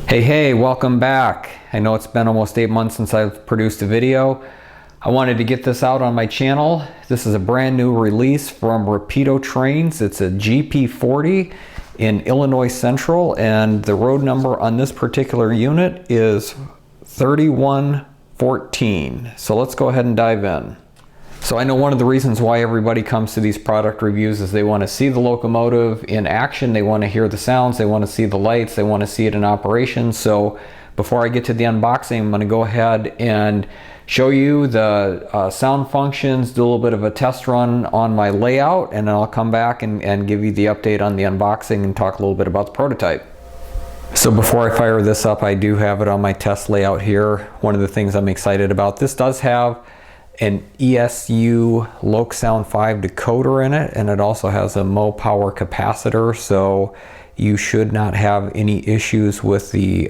Hey, welcome back. I know it's been almost 8 months since I've produced a video. I wanted to get this out on my channel. This is a brand new release from Rapido Trains. It's a GP40 in Illinois Central, and the road number on this particular unit is 3114. So let's go ahead and dive in. So I know one of the reasons why everybody comes to these product reviews is they want to see the locomotive in action, they want to hear the sounds, they want to see the lights, they want to see it in operation. So before I get to the unboxing, I'm going to go ahead and show you the sound functions, do a little bit of a test run on my layout, and then I'll come back and give you the update on the unboxing and talk a little bit about the prototype. So before I fire this up, I do have it on my test layout here. One of the things I'm excited about, this does have an ESU Loc-Sound 5 decoder in it, and it also has a Mo power capacitor, so you should not have any issues with the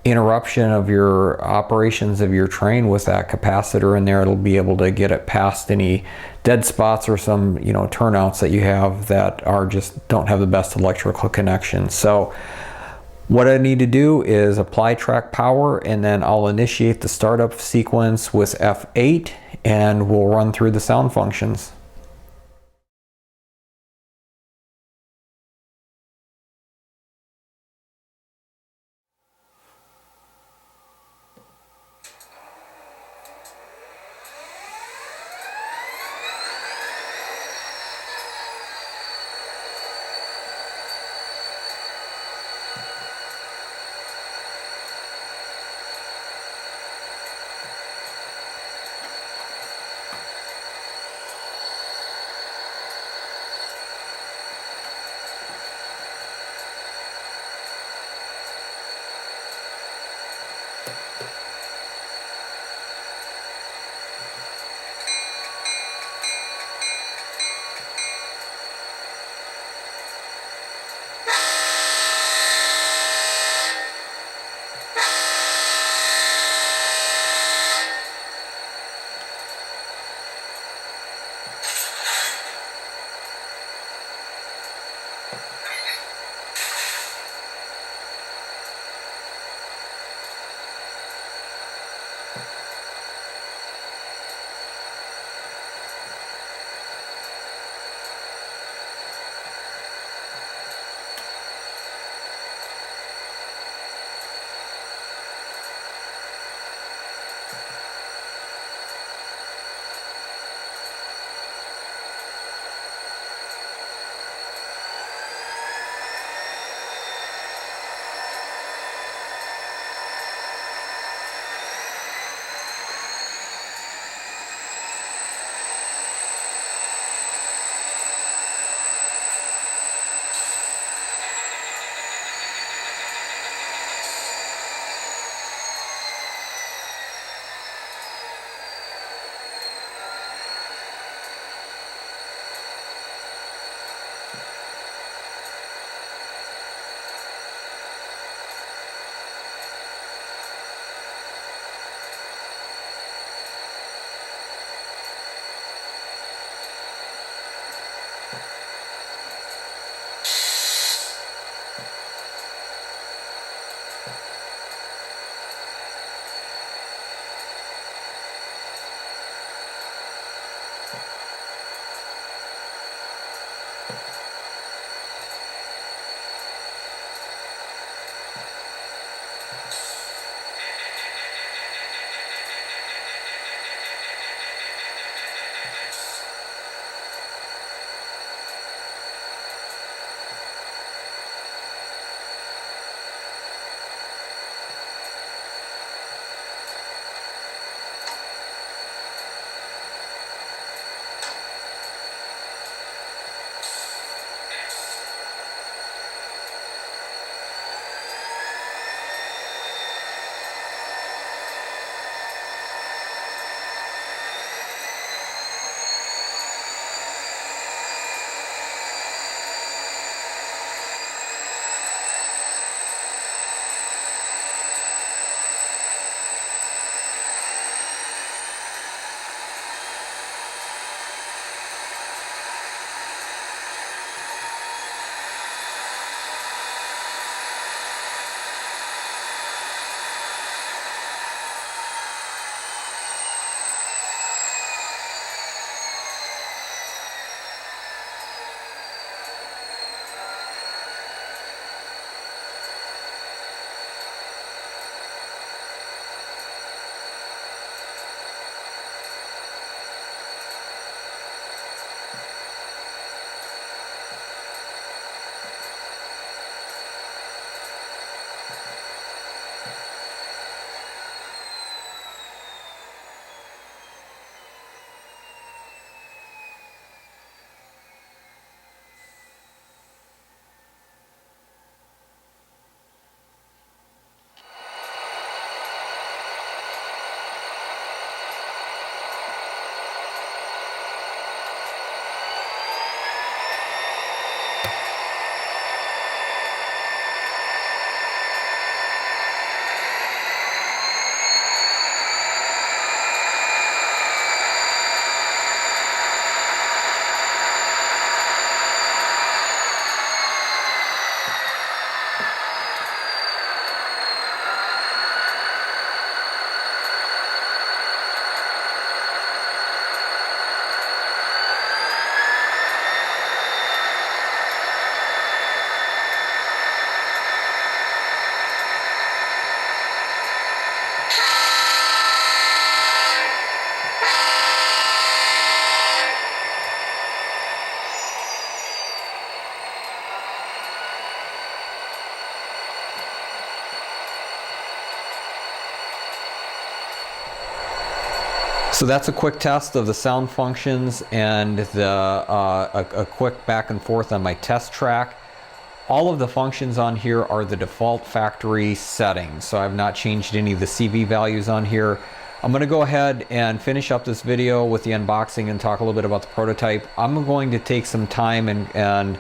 interruption of your operations of your train with that capacitor in there. It'll be able to get it past any dead spots or some turnouts that you have that are just don't have the best electrical connection. So what I need to do is apply track power, and then I'll initiate the startup sequence with F8 and we'll run through the sound functions. So that's a quick test of the sound functions and a quick back and forth on my test track. All of the functions on here are the default factory settings, so I've not changed any of the CV values on here. I'm going to go ahead and finish up this video with the unboxing and talk a little bit about the prototype. I'm going to take some time and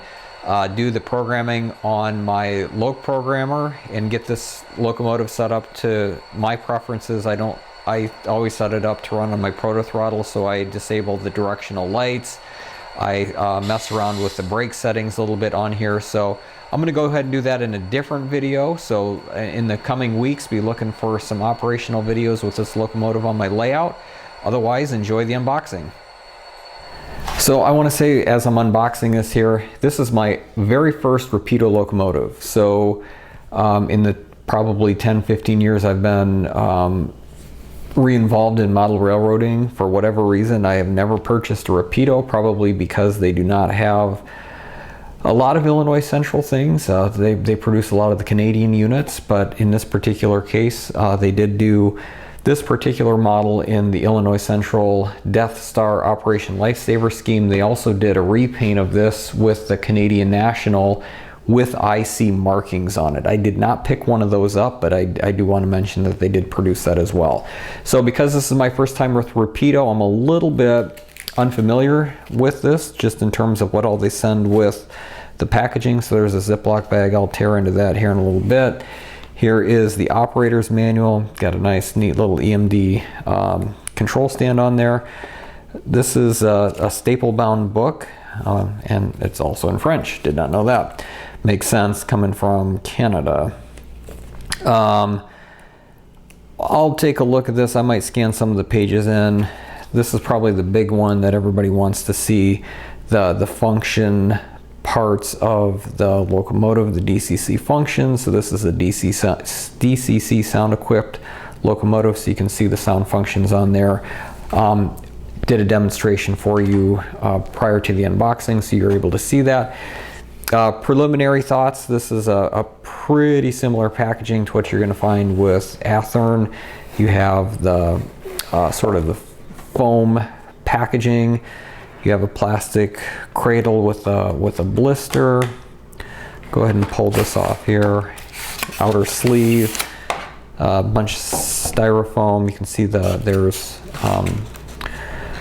do the programming on my loc programmer and get this locomotive set up to my preferences. I always set it up to run on my proto throttle, so I disable the directional lights. I mess around with the brake settings a little bit on here, so I'm going to go ahead and do that in a different video. So in the coming weeks, be looking for some operational videos with this locomotive on my layout. Otherwise, enjoy the unboxing. So I want to say, as I'm unboxing this here, this is my very first Rapido locomotive. So in the probably 10-15 years I've been re-involved in model railroading, for whatever reason, I have never purchased a Rapido, probably because they do not have a lot of Illinois Central things. They produce a lot of the Canadian units, but in this particular case, they did do this particular model in the Illinois Central Death Star Operation Lifesaver scheme. They also did a repaint of this with the Canadian National with IC markings on it. I did not pick one of those up, but I do want to mention that they did produce that as well. So because this is my first time with Rapido, I'm a little bit unfamiliar with this, just in terms of what all they send with the packaging. So there's a Ziploc bag. I'll tear into that here in a little bit. Here is the operator's manual. Got a nice, neat little EMD control stand on there. This is a staple-bound book, and it's also in French. Did not know that. Makes sense coming from Canada. I'll take a look at this. I might scan some of the pages in. This is probably the big one that everybody wants to see, the function parts of the locomotive, the DCC functions. So this is a DCC sound equipped locomotive, so you can see the sound functions on there. Did a demonstration for you prior to the unboxing, so you're able to see that. Preliminary thoughts: this is a pretty similar packaging to what you're going to find with Athearn. You have the sort of the foam packaging. You have a plastic cradle with a blister. Go ahead and pull this off here. Outer sleeve, a bunch of styrofoam. You can see there's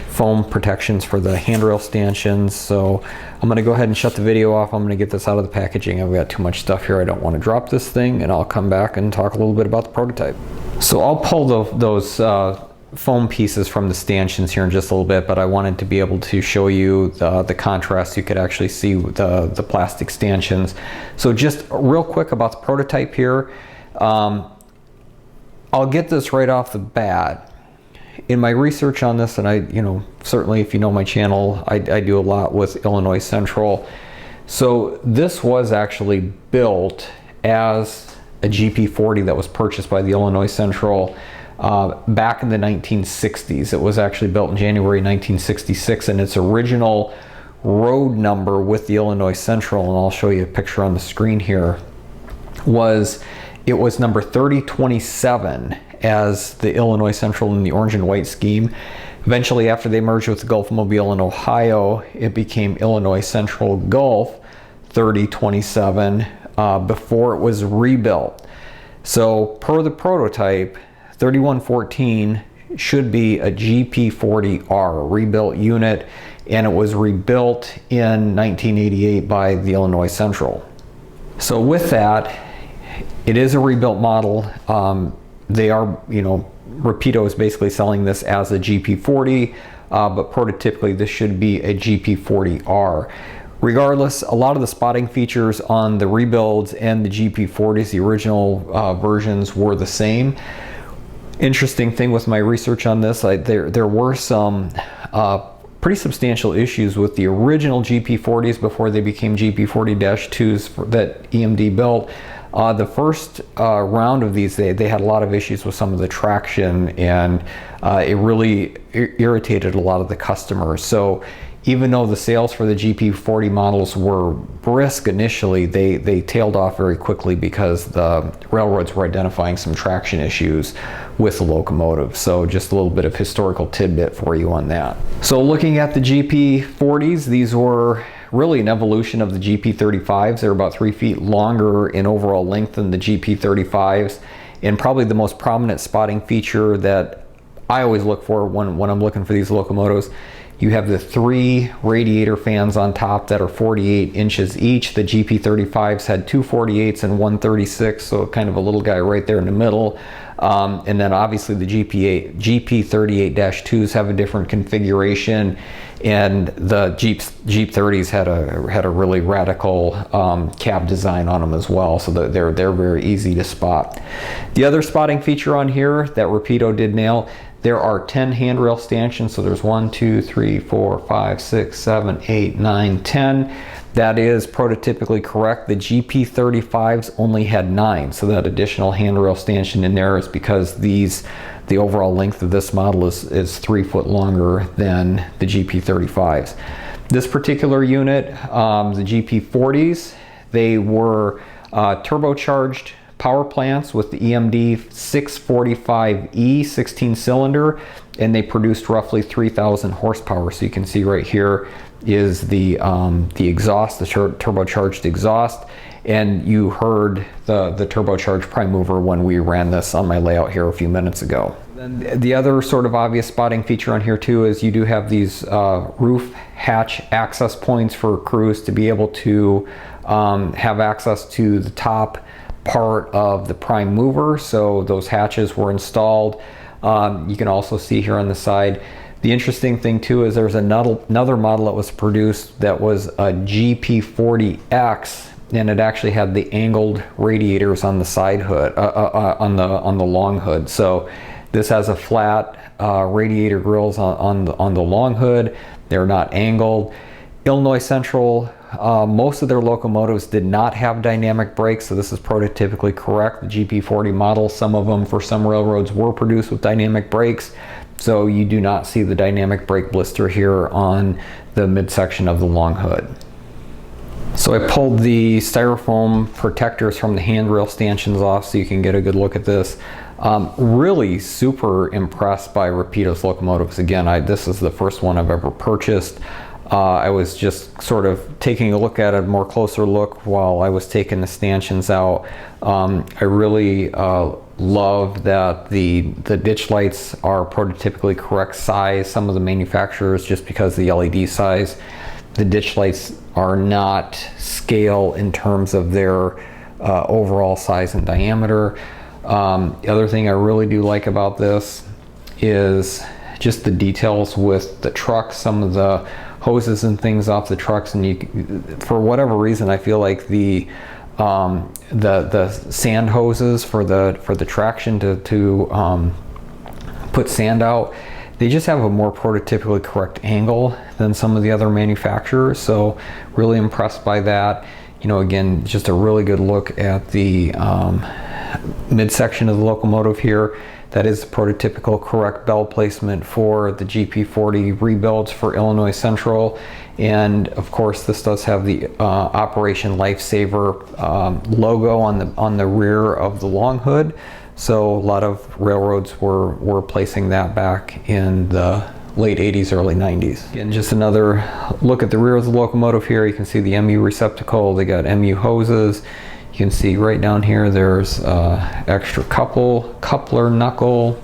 foam protections for the handrail stanchions. So I'm going to go ahead and shut the video off. I'm going to get this out of the packaging. I've got too much stuff here. I don't want to drop this thing, and I'll come back and talk a little bit about the prototype. So I'll pull those foam pieces from the stanchions here in just a little bit, but I wanted to be able to show you the contrast. You could actually see the plastic stanchions. So just real quick about the prototype here. I'll get this right off the bat. In my research on this, and certainly if you know my channel, I do a lot with Illinois Central. So this was actually built as a GP40 that was purchased by the Illinois Central back in the 1960s. It was actually built in January 1966, and its original road number with the Illinois Central, and I'll show you a picture on the screen here, was number 3027 as the Illinois Central in the orange and white scheme. Eventually, after they merged with the Gulf Mobile in Ohio, it became Illinois Central Gulf 3027 before it was rebuilt. So per the prototype, 3114 should be a GP40R, a rebuilt unit, and it was rebuilt in 1988 by the Illinois Central. So with that, it is a rebuilt model. They are, Rapido is basically selling this as a GP40, but prototypically this should be a GP40R. Regardless, a lot of the spotting features on the rebuilds and the GP40s, the original versions, were the same. Interesting thing with my research on this, there were some pretty substantial issues with the original GP40s before they became GP40-2s that EMD built. The first round of these, they had a lot of issues with some of the traction, and it really irritated a lot of the customers. So even though the sales for the GP40 models were brisk initially, they tailed off very quickly because the railroads were identifying some traction issues with the locomotive. So just a little bit of historical tidbit for you on that. So looking at the GP40s, these were really an evolution of the GP35s. They're about 3 feet longer in overall length than the GP35s. And probably the most prominent spotting feature that I always look for when I'm looking for these locomotives, you have the 3 radiator fans on top that are 48 inches each. The GP35s had 2 48s and 1 36, so kind of a little guy right there in the middle. And then obviously the GP38-2s have a different configuration, and the Jeep 30s had a really radical cab design on them as well, so they're very easy to spot. The other spotting feature on here that Rapido did nail, there are 10 handrail stanchions, so there's 1, 2, 3, 4, 5, 6, 7, 8, 9, 10. That is prototypically correct. The GP35s only had 9, so that additional handrail stanchion in there is because the overall length of this model is 3 foot longer than the GP35s. This particular unit, the GP40s, they were turbocharged power plants with the EMD 645E 16 cylinder, and they produced roughly 3,000 horsepower. So you can see right here is the exhaust, the turbocharged exhaust, and you heard the turbocharged prime mover when we ran this on my layout here a few minutes ago. Then the other sort of obvious spotting feature on here too is you do have these roof hatch access points for crews to be able to have access to the top part of the prime mover, so those hatches were installed. You can also see here on the side, the interesting thing too is there's another model that was produced that was a GP40X, and it actually had the angled radiators on the side hood, on the long hood. So this has a flat radiator grills on the long hood. They're not angled. Illinois Central, most of their locomotives did not have dynamic brakes, so this is prototypically correct. The GP40 models, some of them for some railroads were produced with dynamic brakes, so you do not see the dynamic brake blister here on the midsection of the long hood. So I pulled the styrofoam protectors from the handrail stanchions off so you can get a good look at this. Really super impressed by Rapido's locomotives. Again, this is the first one I've ever purchased. I was just sort of taking a look at it, more closer look while I was taking the stanchions out. I really love that the ditch lights are prototypically correct size. Some of the manufacturers, just because of the LED size, the ditch lights are not scale in terms of their overall size and diameter. The other thing I really do like about this is just the details with the trucks, some of the hoses and things off the trucks, and for whatever reason I feel like the sand hoses for the traction to put sand out, they just have a more prototypically correct angle than some of the other manufacturers, so really impressed by that. You know, again, just a really good look at the midsection of the locomotive here. That is the prototypical correct bell placement for the GP40 rebuilds for Illinois Central. And of course, this does have the Operation Lifesaver logo on the rear of the long hood. So a lot of railroads were placing that back in the late 80s, early 90s. Again, just another look at the rear of the locomotive here. You can see the MU receptacle. They got MU hoses. You can see right down here there's extra coupler knuckle.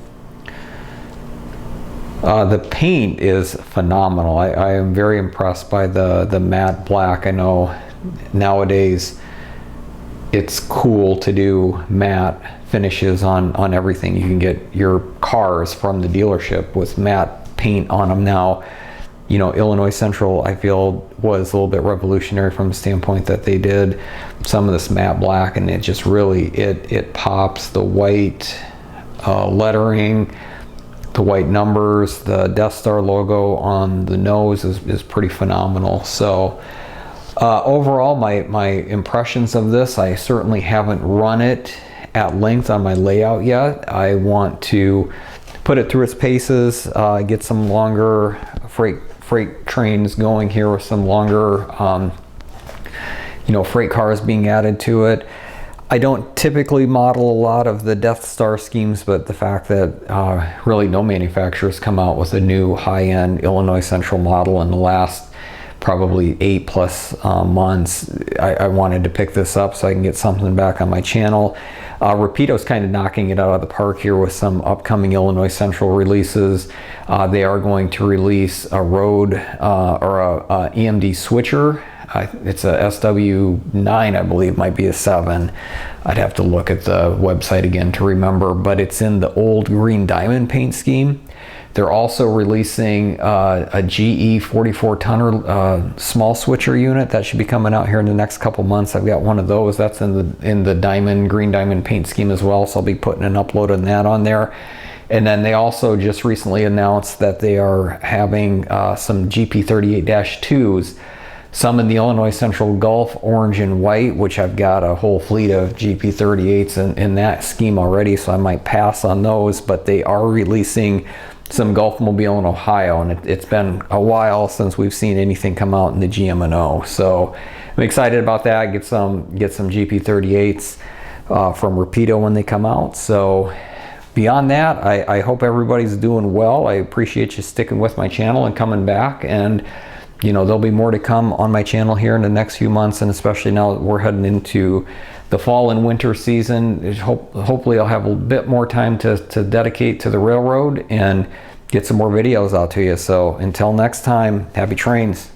The paint is phenomenal. I am very impressed by the matte black. I know nowadays it's cool to do matte finishes on everything. You can get your cars from the dealership with matte paint on them now. You know, Illinois Central, I feel, was a little bit revolutionary from the standpoint that they did some of this matte black, and it just really, it pops. The white lettering, the white numbers, the Death Star logo on the nose is pretty phenomenal. So overall, my impressions of this, I certainly haven't run it at length on my layout yet. I want to put it through its paces, get some longer freight freight trains going here with some longer, you know, freight cars being added to it. I don't typically model a lot of the Death Star schemes, but the fact that really no manufacturers come out with a new high-end Illinois Central model in the last probably 8+ months, I wanted to pick this up so I can get something back on my channel. Rapido's kind of knocking it out of the park here with some upcoming Illinois Central releases. They are going to release a road or a EMD switcher. It's a SW9, I believe, might be a 7. I'd have to look at the website again to remember, but it's in the old green diamond paint scheme. They're also releasing a GE 44 tonner small switcher unit that should be coming out here in the next couple months. I've got one of those. That's in the green diamond paint scheme as well, so I'll be putting and uploading that on there. And then they also just recently announced that they are having some GP38-2s, some in the Illinois Central Gulf orange and white, which I've got a whole fleet of GP38s in that scheme already, so I might pass on those. But they are releasing some Gulf Mobile in Ohio, and it's been a while since we've seen anything come out in the GM&O. So I'm excited about that. Get some GP38s from Rapido when they come out. So beyond that, I hope everybody's doing well. I appreciate you sticking with my channel and coming back, and you know, there'll be more to come on my channel here in the next few months, and especially now that we're heading into the fall and winter season. Hopefully I'll have a bit more time to dedicate to the railroad and get some more videos out to you. So until next time, happy trains.